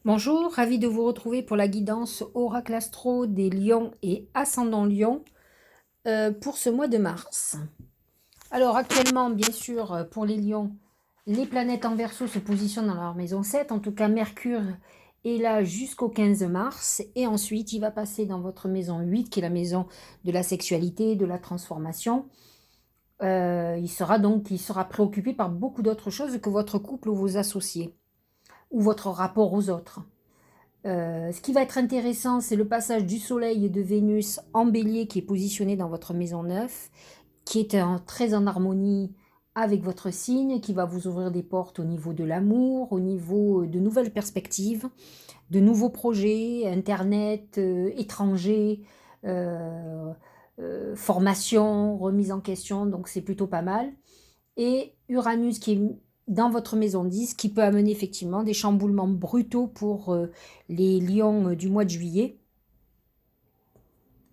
Bonjour, ravi de vous retrouver pour la guidance Oracle Astro des Lions et Ascendant Lion pour ce mois de mars. Alors actuellement, bien sûr, pour les Lions, les planètes en Verseau se positionnent dans leur maison 7. En tout cas, Mercure est là jusqu'au 15 mars. Et ensuite, il va passer dans votre maison 8, qui est la maison de la sexualité, de la transformation. Il sera préoccupé par beaucoup d'autres choses que votre couple ou vos associés, ou votre rapport aux autres. Ce qui va être intéressant, c'est le passage du Soleil et de Vénus en Bélier qui est positionné dans votre maison 9, qui est très en harmonie avec votre signe, qui va vous ouvrir des portes au niveau de l'amour, au niveau de nouvelles perspectives, de nouveaux projets, Internet, étrangers, formation, remise en question, donc c'est plutôt pas mal. Et Uranus qui est dans votre maison 10, qui peut amener effectivement des chamboulements brutaux pour les lions du mois de juillet.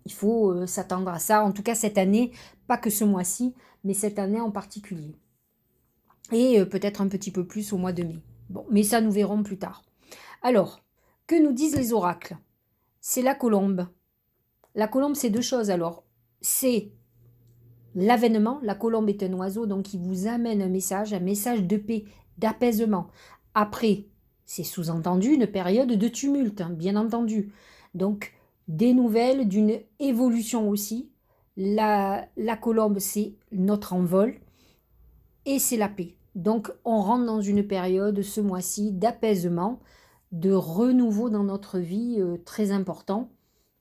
Il faut s'attendre à ça, en tout cas cette année, pas que ce mois-ci, mais cette année en particulier. Et peut-être un petit peu plus au mois de mai. Bon, mais ça nous verrons plus tard. Alors, que nous disent les oracles? C'est la colombe. La colombe, c'est deux choses alors. C'est l'avènement, la colombe est un oiseau, donc il vous amène un message de paix, d'apaisement. Après, c'est sous-entendu une période de tumulte, hein, bien entendu. Donc, des nouvelles d'une évolution aussi. La colombe, c'est notre envol et c'est la paix. Donc, on rentre dans une période, ce mois-ci, d'apaisement, de renouveau dans notre vie très important.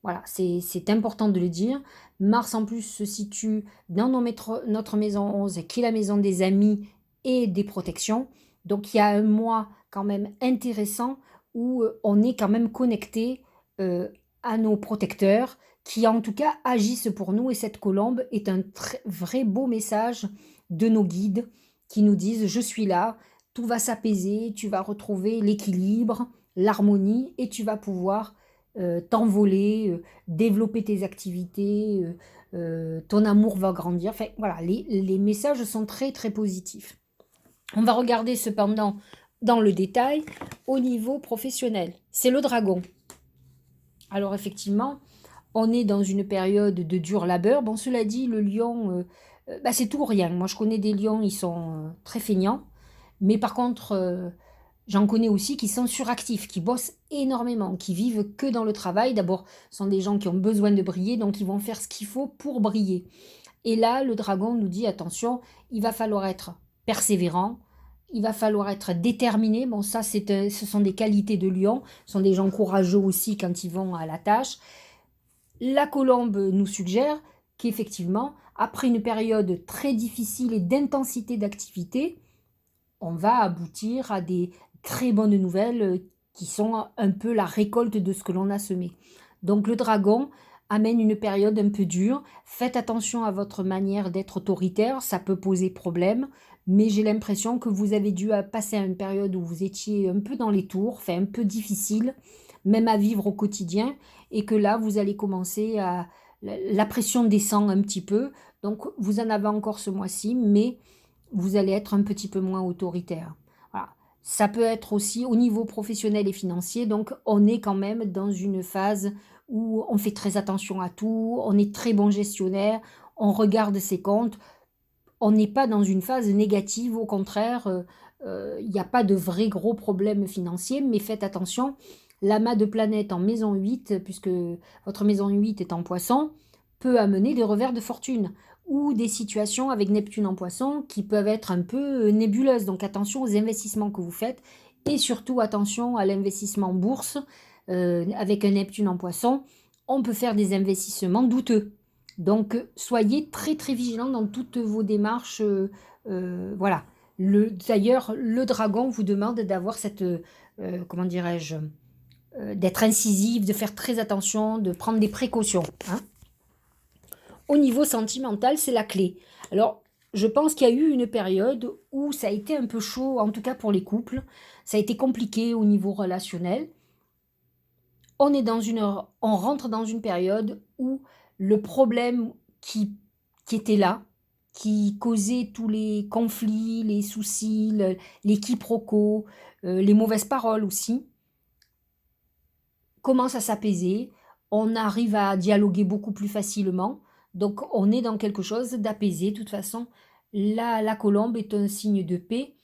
Voilà, c'est important de le dire. Mars en plus se situe dans notre maison 11, qui est la maison des amis et des protections. Donc il y a un mois quand même intéressant où on est quand même connecté à nos protecteurs qui en tout cas agissent pour nous. Et cette colombe est un vrai beau message de nos guides qui nous disent je suis là, tout va s'apaiser, tu vas retrouver l'équilibre, l'harmonie et tu vas pouvoir t'envoler, développer tes activités, ton amour va grandir. Enfin, voilà, les messages sont très très positifs. On va regarder cependant dans le détail au niveau professionnel. C'est le dragon. Alors effectivement, on est dans une période de dur labeur. Bon, cela dit, le lion, c'est tout ou rien. Moi, je connais des lions, ils sont très feignants. Mais par contre, j'en connais aussi qui sont suractifs, qui bossent énormément, qui vivent que dans le travail. D'abord, ce sont des gens qui ont besoin de briller, donc ils vont faire ce qu'il faut pour briller. Et là, le dragon nous dit, attention, il va falloir être persévérant, il va falloir être déterminé. Bon, ça, ce sont des qualités de lion. Ce sont des gens courageux aussi quand ils vont à la tâche. La colombe nous suggère qu'effectivement, après une période très difficile et d'intensité d'activité, on va aboutir à des très bonnes nouvelles qui sont un peu la récolte de ce que l'on a semé. Donc le dragon amène une période un peu dure. Faites attention à votre manière d'être autoritaire, ça peut poser problème, mais j'ai l'impression que vous avez dû passer à une période où vous étiez un peu dans les tours, enfin un peu difficile, même à vivre au quotidien, et que là, vous allez commencer à... La pression descend un petit peu, donc vous en avez encore ce mois-ci, mais vous allez être un petit peu moins autoritaire. Voilà. Ça peut être aussi au niveau professionnel et financier, donc on est quand même dans une phase où on fait très attention à tout, on est très bon gestionnaire, on regarde ses comptes, on n'est pas dans une phase négative, au contraire, il n'y a pas de vrais gros problèmes financiers, mais faites attention, l'amas de planètes en maison 8, puisque votre maison 8 est en poisson, peut amener des revers de fortune ou des situations avec Neptune en poisson qui peuvent être un peu nébuleuses. Donc attention aux investissements que vous faites et surtout attention à l'investissement en bourse. Avec un Neptune en poisson, on peut faire des investissements douteux. Donc soyez très très vigilants dans toutes vos démarches. Voilà. D'ailleurs, le dragon vous demande d'avoir cette, comment dirais-je, d'être incisif, de faire très attention, de prendre des précautions, hein. Au niveau sentimental, c'est la clé. Alors, je pense qu'il y a eu une période où ça a été un peu chaud, en tout cas pour les couples. Ça a été compliqué au niveau relationnel. On rentre dans une période où le problème qui était là, qui causait tous les conflits, les soucis, les quiproquos, les mauvaises paroles aussi, commence à s'apaiser, on arrive à dialoguer beaucoup plus facilement, donc on est dans quelque chose d'apaisé. De toute façon, la colombe est un signe de paix,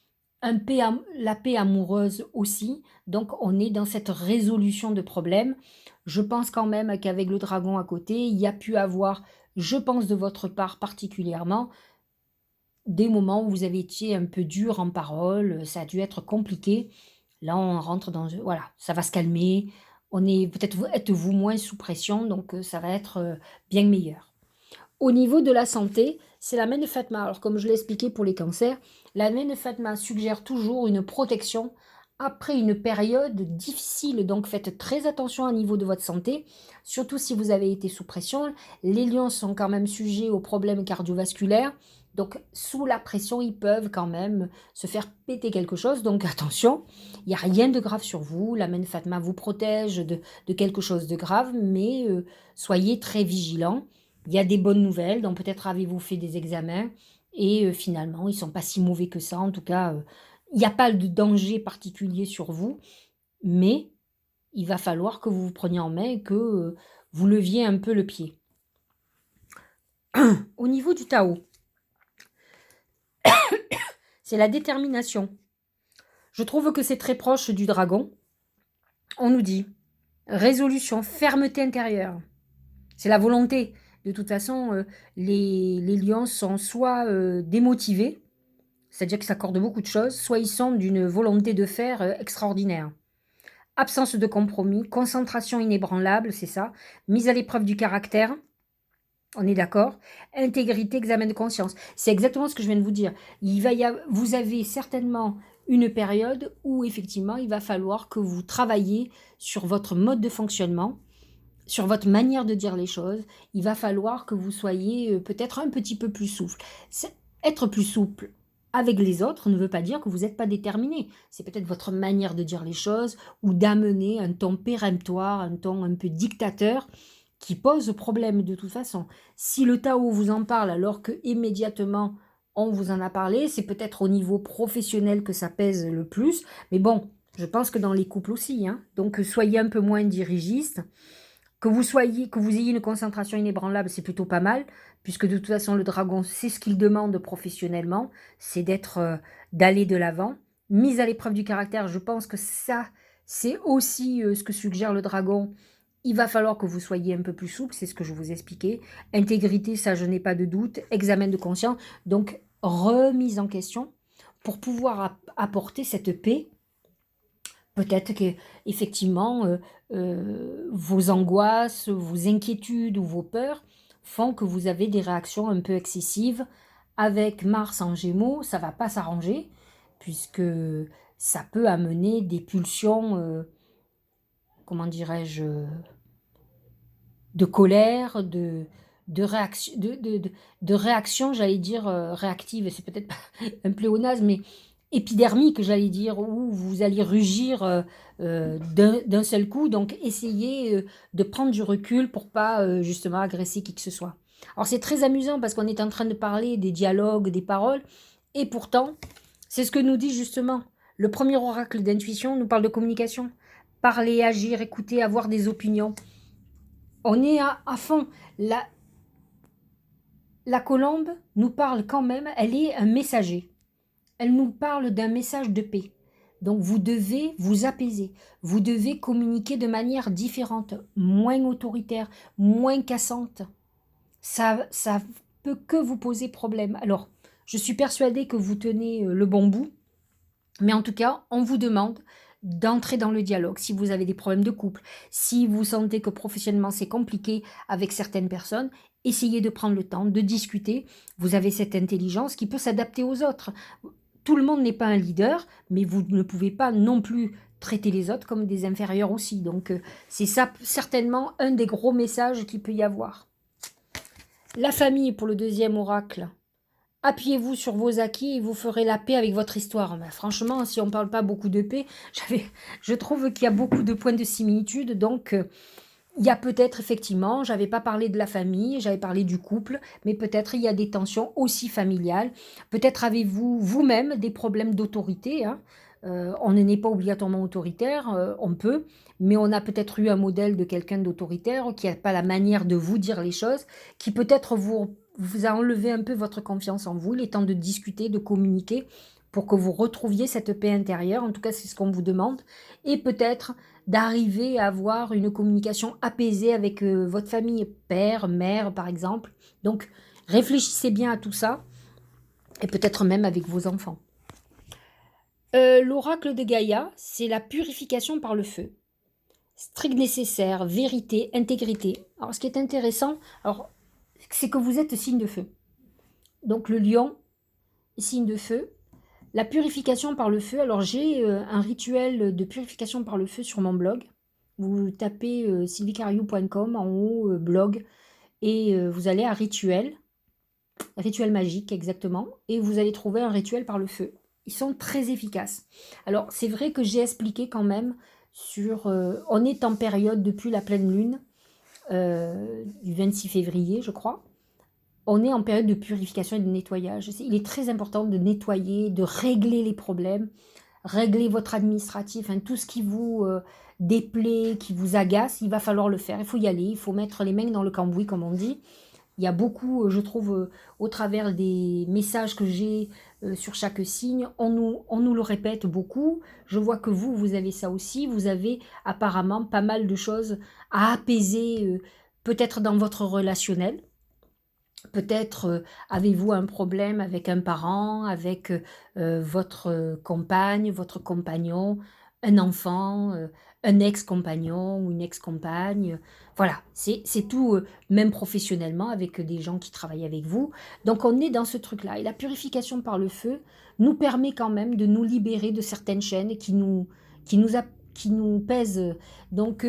la paix amoureuse aussi, donc on est dans cette résolution de problèmes. Je pense quand même qu'avec le dragon à côté, il y a pu avoir, je pense de votre part particulièrement, des moments où vous avez été un peu dur en parole, ça a dû être compliqué. Là, on rentre dans, voilà, ça va se calmer. On est peut-être êtes-vous moins sous pression, donc ça va être bien meilleur. Au niveau de la santé, c'est la Mène Fatma. Alors, comme je l'ai expliqué pour les cancers, la Mène Fatma suggère toujours une protection après une période difficile. Donc, faites très attention au niveau de votre santé, surtout si vous avez été sous pression. Les lions sont quand même sujets aux problèmes cardiovasculaires. Donc, sous la pression, ils peuvent quand même se faire péter quelque chose. Donc, attention, il n'y a rien de grave sur vous. La Mène Fatma vous protège de quelque chose de grave, mais soyez très vigilants. Il y a des bonnes nouvelles, donc peut-être avez-vous fait des examens et finalement, ils ne sont pas si mauvais que ça. En tout cas, il n'y a pas de danger particulier sur vous, mais il va falloir que vous vous preniez en main et que vous leviez un peu le pied. Au niveau du Tao, c'est la détermination. Je trouve que c'est très proche du dragon. On nous dit résolution, fermeté intérieure. C'est la volonté. De toute façon, les lions sont soit démotivés, c'est-à-dire qu'ils s'accordent beaucoup de choses, soit ils sont d'une volonté de faire extraordinaire. Absence de compromis, concentration inébranlable, c'est ça. Mise à l'épreuve du caractère, on est d'accord. Intégrité, examen de conscience. C'est exactement ce que je viens de vous dire. Vous avez certainement une période où effectivement il va falloir que vous travailliez sur votre mode de fonctionnement, sur votre manière de dire les choses. Il va falloir que vous soyez peut-être un petit peu plus souple. Être plus souple avec les autres ne veut pas dire que vous n'êtes pas déterminé. C'est peut-être votre manière de dire les choses ou d'amener un ton péremptoire, un ton un peu dictateur qui pose problème de toute façon. Si le Tao vous en parle alors que immédiatement on vous en a parlé, c'est peut-être au niveau professionnel que ça pèse le plus. Mais bon, je pense que dans les couples aussi, hein. Donc soyez un peu moins dirigiste. Que vous ayez une concentration inébranlable, c'est plutôt pas mal, puisque de toute façon, le dragon, c'est ce qu'il demande professionnellement, c'est d'aller de l'avant. Mise à l'épreuve du caractère, je pense que ça, c'est aussi ce que suggère le dragon. Il va falloir que vous soyez un peu plus souple, c'est ce que je vous expliquais. Intégrité, ça, je n'ai pas de doute. Examen de conscience, donc remise en question pour pouvoir apporter cette paix. Peut-être que effectivement, vos angoisses, vos inquiétudes ou vos peurs font que vous avez des réactions un peu excessives. Avec Mars en Gémeaux, ça va pas s'arranger puisque ça peut amener des pulsions, comment dirais-je, de colère, de réaction, de réaction, j'allais dire réactive. C'est peut-être pas un pléonasme, mais épidermique, j'allais dire, où vous allez rugir d'un seul coup. Donc, essayez de prendre du recul pour pas justement agresser qui que ce soit. Alors, c'est très amusant parce qu'on est en train de parler des dialogues, des paroles, et pourtant, c'est ce que nous dit justement le premier oracle d'intuition, nous parle de communication. Parler, agir, écouter, avoir des opinions. On est à fond. La colombe nous parle quand même, elle est un messager. Elle nous parle d'un message de paix. Donc vous devez vous apaiser. Vous devez communiquer de manière différente, moins autoritaire, moins cassante. Ça peut que vous poser problème. Alors, je suis persuadée que vous tenez le bon bout, mais en tout cas, on vous demande d'entrer dans le dialogue. Si vous avez des problèmes de couple, si vous sentez que professionnellement c'est compliqué avec certaines personnes, essayez de prendre le temps de discuter. Vous avez cette intelligence qui peut s'adapter aux autres. Tout le monde n'est pas un leader, mais vous ne pouvez pas non plus traiter les autres comme des inférieurs aussi. Donc c'est ça certainement un des gros messages qu'il peut y avoir. La famille pour le deuxième oracle. Appuyez-vous sur vos acquis et vous ferez la paix avec votre histoire. Ben, franchement, si on ne parle pas beaucoup de paix, je trouve qu'il y a beaucoup de points de similitude. Donc, il y a peut-être effectivement, j'avais pas parlé de la famille, j'avais parlé du couple, mais peut-être il y a des tensions aussi familiales. Peut-être avez-vous vous-même des problèmes d'autorité, hein. On n'est pas obligatoirement autoritaire, on peut, mais on a peut-être eu un modèle de quelqu'un d'autoritaire qui a pas la manière de vous dire les choses, qui peut-être vous a enlevé un peu votre confiance en vous. Il est temps de discuter, de communiquer pour que vous retrouviez cette paix intérieure. En tout cas, c'est ce qu'on vous demande et peut-être d'arriver à avoir une communication apaisée avec, votre famille, père, mère, par exemple. Donc réfléchissez bien à tout ça et peut-être même avec vos enfants. L'oracle de Gaïa, c'est la purification par le feu. Strict nécessaire, vérité, intégrité. Alors, ce qui est intéressant, alors, c'est que vous êtes signe de feu. Donc, le lion, signe de feu. La purification par le feu. Alors, j'ai un rituel de purification par le feu sur mon blog. Vous tapez sylvicariou.com en haut, blog, et vous allez à rituel, rituel magique exactement, et vous allez trouver un rituel par le feu. Ils sont très efficaces. Alors, c'est vrai que j'ai expliqué quand même sur... on est en période depuis la pleine lune, du 26 février, je crois. On est en période de purification et de nettoyage. Il est très important de nettoyer, de régler les problèmes, régler votre administratif, hein, tout ce qui vous déplaît, qui vous agace, il va falloir le faire. Il faut y aller, il faut mettre les mains dans le cambouis, comme on dit. Il y a beaucoup, je trouve, au travers des messages que j'ai sur chaque signe, on nous le répète beaucoup. Je vois que vous avez ça aussi. Vous avez apparemment pas mal de choses à apaiser, peut-être dans votre relationnel. Peut-être avez-vous un problème avec un parent, avec votre compagne, votre compagnon, un enfant, un ex-compagnon ou une ex-compagne. Voilà, c'est tout, même professionnellement, avec des gens qui travaillent avec vous. Donc on est dans ce truc-là. Et la purification par le feu nous permet quand même de nous libérer de certaines chaînes qui nous pèsent. Donc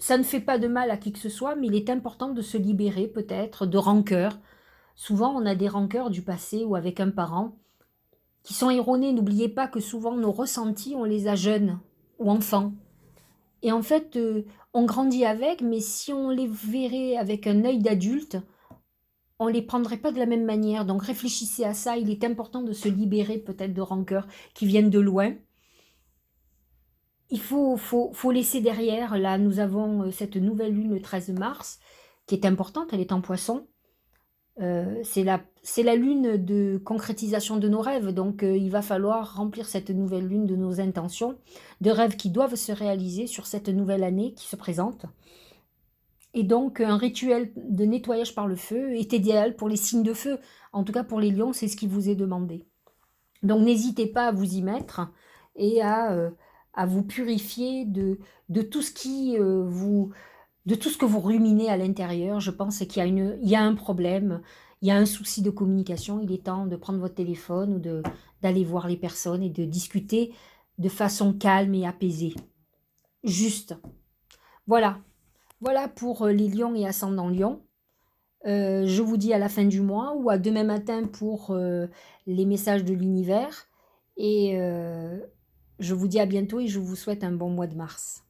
ça ne fait pas de mal à qui que ce soit, mais il est important de se libérer peut-être de rancœurs. Souvent, on a des rancœurs du passé ou avec un parent qui sont erronées. N'oubliez pas que souvent, nos ressentis, on les a jeunes ou enfants. Et en fait, on grandit avec, mais si on les verrait avec un œil d'adulte, on ne les prendrait pas de la même manière. Donc réfléchissez à ça. Il est important de se libérer peut-être de rancœurs qui viennent de loin. Il faut laisser derrière. Là, nous avons cette nouvelle lune le 13 mars qui est importante. Elle est en poisson. C'est la lune de concrétisation de nos rêves, donc il va falloir remplir cette nouvelle lune de nos intentions, de rêves qui doivent se réaliser sur cette nouvelle année qui se présente. Et donc un rituel de nettoyage par le feu est idéal pour les signes de feu, en tout cas pour les lions, c'est ce qui vous est demandé. Donc n'hésitez pas à vous y mettre et à vous purifier de tout ce qui de tout ce que vous ruminez à l'intérieur. Je pense qu'il y a un problème, il y a un souci de communication. Il est temps de prendre votre téléphone ou d'aller voir les personnes et de discuter de façon calme et apaisée. Juste. Voilà. Voilà pour les lions et ascendants lions. Je vous dis à la fin du mois ou à demain matin pour les messages de l'univers. Et je vous dis à bientôt et je vous souhaite un bon mois de mars.